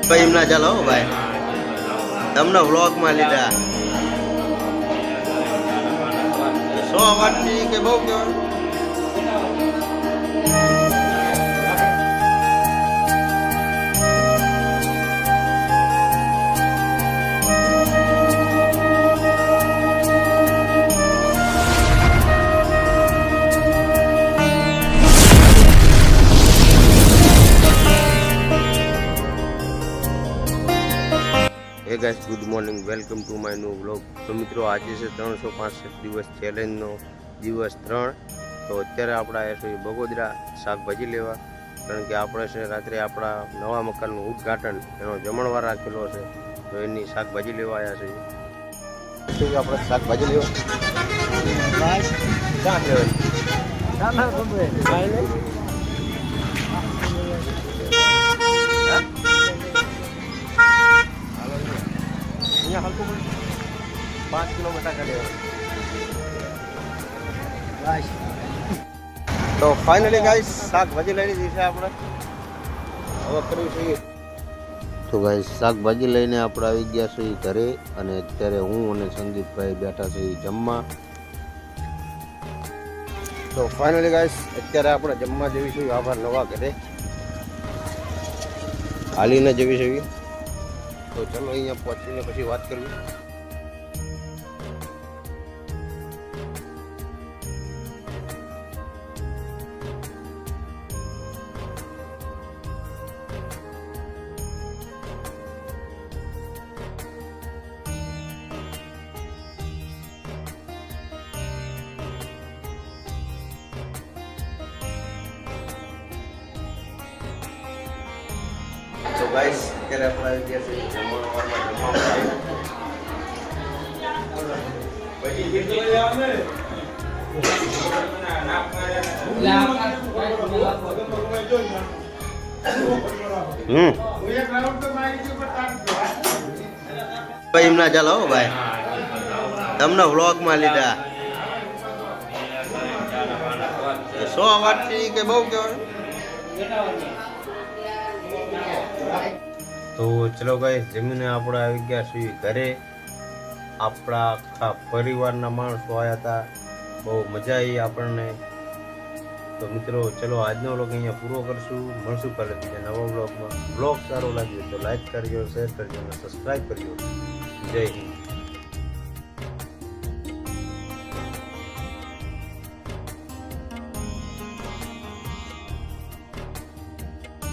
ભાઈ એમના ચાલો ભાઈ તમને વ્લોગમાં લીધા 100 વાટની કે બહુ કહેવાય. હે guys, good morning, welcome to my new vlog. તો મિત્રો, આજે છે 365 દિવસ ચેલેન્જનો દિવસ 3. તો અત્યારે આપણે આવ્યા છીએ બગોદરા શાકભાજી લેવા, કારણ કે આપણે છે રાત્રે આપણા નવા મકાનનું ઉદ્ઘાટન એનો જમણવાર રાખેલો છે, તો એની શાકભાજી લેવા આવ્યા છીએ. આપણે શાકભાજી લેવા ક્યાં લેવાય? અહીંયા હલકું 5 કિલો બટાકા લેવા. તો ફાઇનલી ગાઈસ શાકભાજી લઈ લીધી છે આપણે. હવે કરવી છે તો ગાઈસ શાકભાજી લઈને આપણે આવી ગયા છીએ ઘરે, અને અત્યારે હું અને સંદીપભાઈ બેઠા છીએ જમવા. તો ફાઇનલી ગાઈસ અત્યારે આપણે જમવા જેવી છે આપણા નવા ઘરે હાલીને જેવી છે. તો ચલો અહીંયા પહોંચીને પછી વાત કરવી. તો ગાઈસ અત્યારે આપણે આવી ગયા છીએ જમણવારમાં જમવા ભાઈ એમના ચાલો ભાઈ તમને વ્લોગમાં લીધા 100 વાટની કે બહુ કહેવાય. તો ચલો ગાઈસ જમીને આપણે આવી ગયા છીએ ઘરે. આપણા આખા પરિવારના માણસો આવ્યા હતા, બહુ મજા આવી આપણને. તો મિત્રો ચલો આજનો વ્લોગ અહીંયા પૂરો કરશું. મળશું કાલે બીજા નવા વ્લોગમાં. વ્લોગ સારો લાગ્યો તો લાઈક કરજો, શેર કરજો અને સબસ્ક્રાઈબ કરજો. જય હિન્દ.